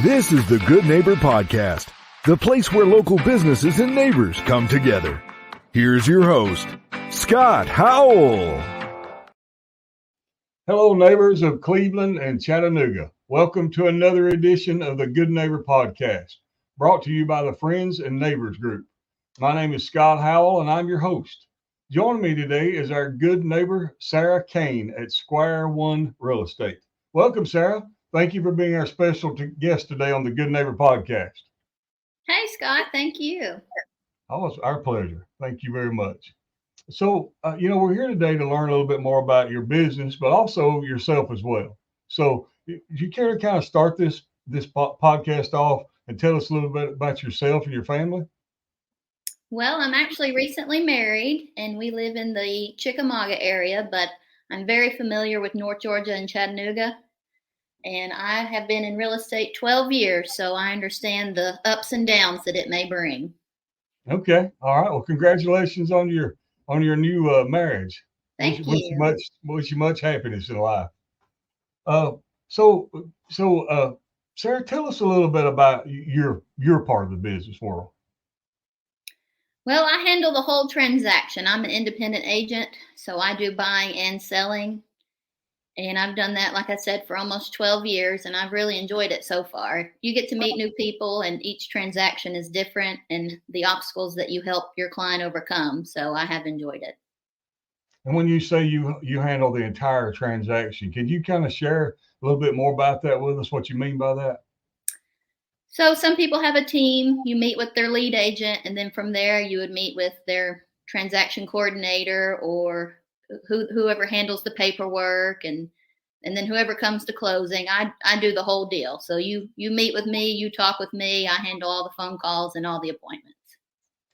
This is the Good Neighbor Podcast, the place where local businesses and neighbors come together. Here's your host, Scott Howell. Hello, neighbors of Cleveland and Chattanooga. Welcome to another edition of the Good Neighbor Podcast, brought to you by the Friends and Neighbors Group. My name is Scott Howell, and I'm your host. Joining me today is our good neighbor, Sarah Kain at SquareOne Real Estate. Welcome, Sarah. Thank you for being our special guest today on the Good Neighbor Podcast. Hey, Scott. Thank you. Oh, it's our pleasure. Thank you very much. So, we're here today to learn a little bit more about your business, but also yourself as well. So, if you care to kind of start this podcast off and tell us a little bit about yourself and your family? Well, I'm actually recently married, and we live in the Chickamauga area, but I'm very familiar with North Georgia and Chattanooga. And I have been in real estate 12 years, so I understand the ups and downs that it may bring. Okay. All right. Well, congratulations on your new marriage. Thank you. Wish you much happiness in life. Sarah, tell us a little bit about your part of the business world. Well, I handle the whole transaction. I'm an independent agent, so I do buying and selling. And I've done that, like I said, for almost 12 years, and I've really enjoyed it so far. You get to meet new people, and each transaction is different, and the obstacles that you help your client overcome. So I have enjoyed it. And when you say you handle the entire transaction, can you kind of share a little bit more about that with us, what you mean by that? So some people have a team. You meet with their lead agent, and then from there you would meet with their transaction coordinator or whoever handles the paperwork, and then whoever comes to closing. I do the whole deal. So you meet with me, you talk with me, I handle all the phone calls and all the appointments.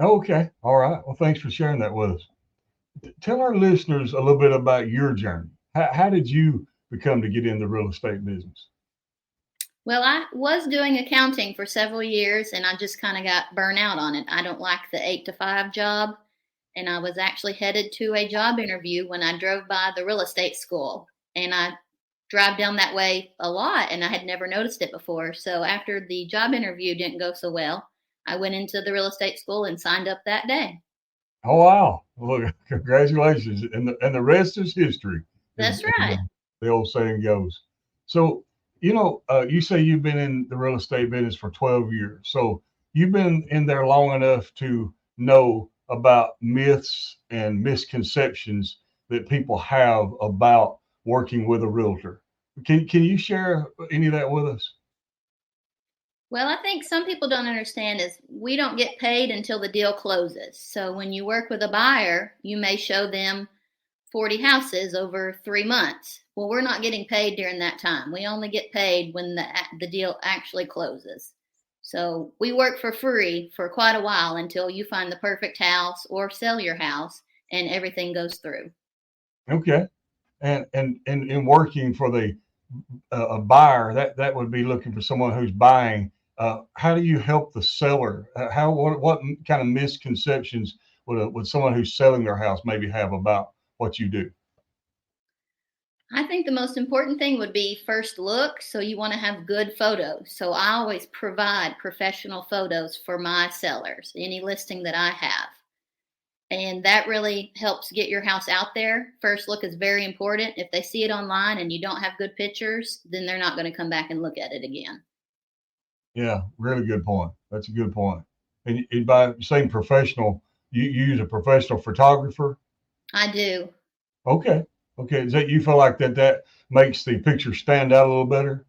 Okay. All right. Well, thanks for sharing that with us. Tell our listeners a little bit about your journey. How did you become to get in the real estate business? Well, I was doing accounting for several years, and I just kind of got burnt out on it. I don't like the 8-to-5 job. And I was actually headed to a job interview when I drove by the real estate school. And I drive down that way a lot, and I had never noticed it before. So after the job interview didn't go so well, I went into the real estate school and signed up that day. Oh, wow. Well, congratulations. And the rest is history. That's right. The old saying goes. So, you say you've been in the real estate business for 12 years. So you've been in there long enough to know about myths and misconceptions that people have about working with a realtor. Can you share any of that with us? Well, I think some people don't understand is we don't get paid until the deal closes. So when you work with a buyer, you may show them 40 houses over 3 months. Well, we're not getting paid during that time. We only get paid when the deal actually closes. So we work for free for quite a while until you find the perfect house or sell your house and everything goes through. Okay. And in working for a buyer, that would be looking for someone who's buying. How do you help the seller? What kind of misconceptions would someone who's selling their house maybe have about what you do? I think the most important thing would be first look. So you want to have good photos. So I always provide professional photos for my sellers, any listing that I have. And that really helps get your house out there. First look is very important. If they see it online and you don't have good pictures, then they're not going to come back and look at it again. Yeah, really good point. That's a good point. And by saying professional, you use a professional photographer? I do. Okay. Is that you feel like that makes the picture stand out a little better?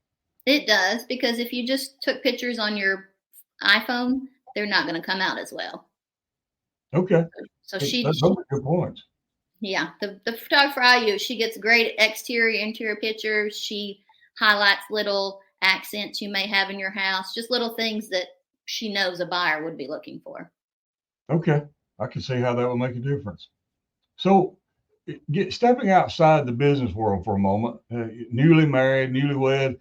It does, because if you just took pictures on your iPhone, they're not going to come out as well. Okay. So those are good points. Yeah, the photographer I use, she gets great exterior, interior pictures. She highlights little accents you may have in your house, just little things that she knows a buyer would be looking for. Okay, I can see how that would make a difference. So, stepping outside the business world for a moment, newly married, newlywed,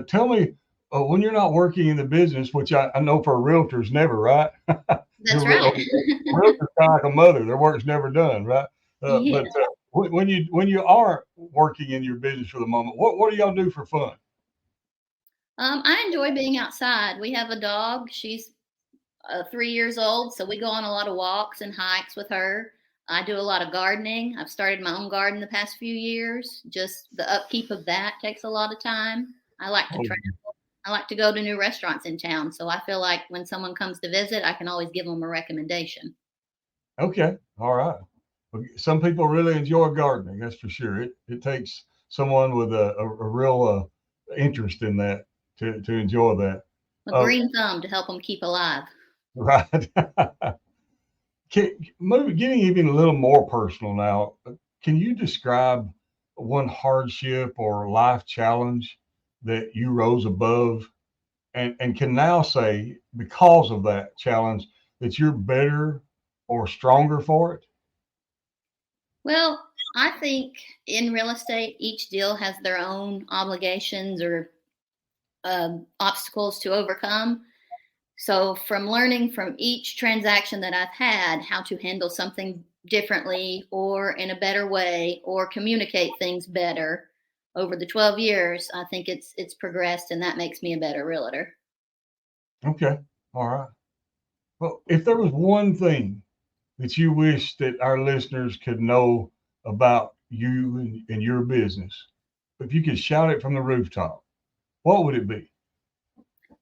tell me, when you're not working in the business, which I know for realtors never, right? That's right. Realtors kind of like a mother; their work's never done, right? Yeah. But when you are working in your business for the moment, what do y'all do for fun? I enjoy being outside. We have a dog. She's 3 years old, so we go on a lot of walks and hikes with her. I do a lot of gardening. I've started my own garden the past few years. Just the upkeep of that takes a lot of time. I like to travel. I like to go to new restaurants in town. So I feel like when someone comes to visit, I can always give them a recommendation. Okay. All right. Some people really enjoy gardening. That's for sure. It takes someone with a real interest in that to enjoy that. A green thumb to help them keep alive. Right. Getting even a little more personal now, can you describe one hardship or life challenge that you rose above and can now say, because of that challenge, that you're better or stronger for it? Well, I think in real estate, each deal has their own obligations or obstacles to overcome. So from learning from each transaction that I've had how to handle something differently or in a better way or communicate things better over the 12 years, I think it's progressed, and that makes me a better realtor. Okay. All right. Well, if there was one thing that you wish that our listeners could know about you and your business, if you could shout it from the rooftop, what would it be?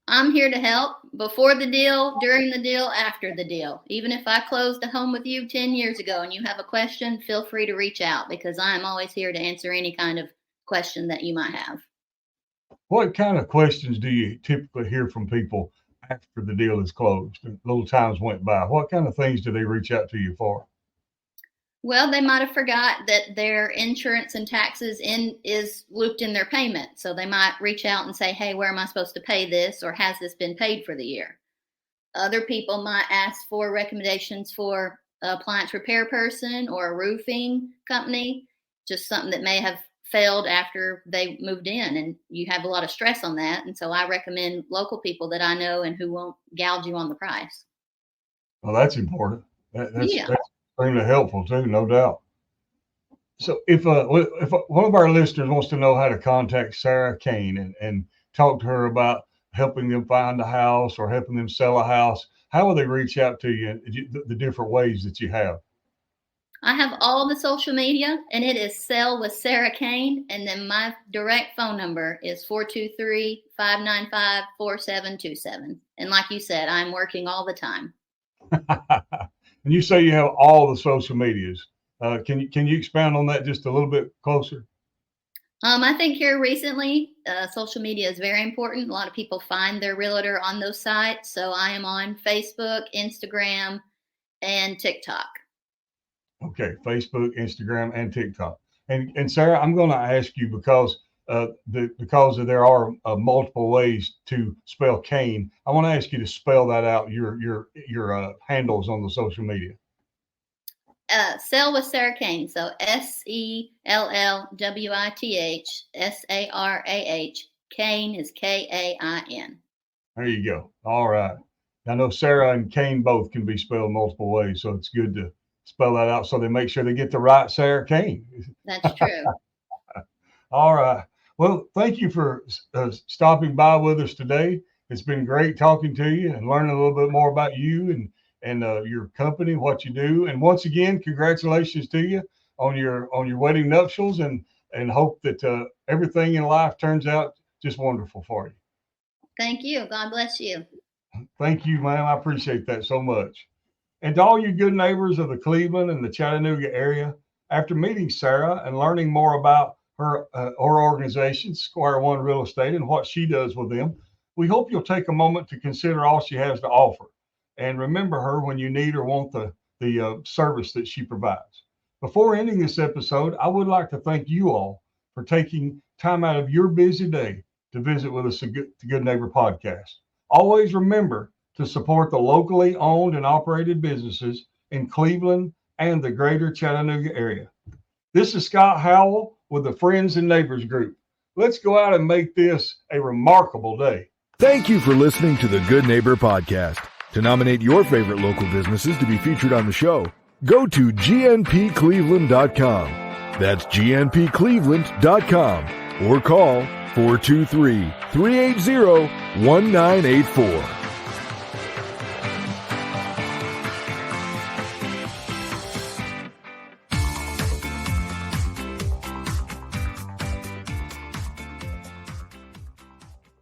I'm here to help before the deal, during the deal, after the deal. Even if I closed a home with you 10 years ago and you have a question, feel free to reach out because I'm always here to answer any kind of question that you might have. What kind of questions do you typically hear from people after the deal is closed? Little times went by. What kind of things do they reach out to you for? Well, they might have forgot that their insurance and taxes is looped in their payment. So they might reach out and say, hey, where am I supposed to pay this? Or has this been paid for the year? Other people might ask for recommendations for an appliance repair person or a roofing company, just something that may have failed after they moved in, and you have a lot of stress on that. And so I recommend local people that I know and who won't gouge you on the price. Well, that's important. That's extremely helpful too, no doubt. So if one of our listeners wants to know how to contact Sarah Kain and talk to her about helping them find a house or helping them sell a house, how will they reach out to you, the different ways that you have? I have all the social media, and it is Sell with Sarah Kain. And then my direct phone number is 423-595-4727. And like you said, I'm working all the time. And you say you have all the social medias. Can you expand on that just a little bit closer? I think here recently, social media is very important. A lot of people find their realtor on those sites. So I am on Facebook, Instagram, and TikTok. Okay, Facebook, Instagram, and TikTok. And Sarah, I'm going to ask you because there are multiple ways to spell Kain. I want to ask you to spell that out. Your handles on the social media. Sell with Sarah Kain. So SELLWITH Kain is KAIN. There you go. All right. I know Sarah and Kain both can be spelled multiple ways, so it's good to spell that out so they make sure they get the right Sarah Kain. That's true. All right. Well, thank you for stopping by with us today. It's been great talking to you and learning a little bit more about you and your company, what you do. And once again, congratulations to you on your wedding nuptials, and hope that everything in life turns out just wonderful for you. Thank you. God bless you. Thank you, ma'am. I appreciate that so much. And to all you good neighbors of the Cleveland and the Chattanooga area, after meeting Sarah and learning more about her organization, SquareOne Real Estate, and what she does with them, we hope you'll take a moment to consider all she has to offer. And remember her when you need or want the service that she provides. Before ending this episode, I would like to thank you all for taking time out of your busy day to visit with us at the Good Neighbor Podcast. Always remember to support the locally owned and operated businesses in Cleveland and the greater Chattanooga area. This is Scott Howell with the Friends and Neighbors Group. Let's go out and make this a remarkable day. Thank you for listening to the Good Neighbor Podcast. To nominate your favorite local businesses to be featured on the show, go to gnpcleveland.com. That's gnpcleveland.com or call 423-380-1984.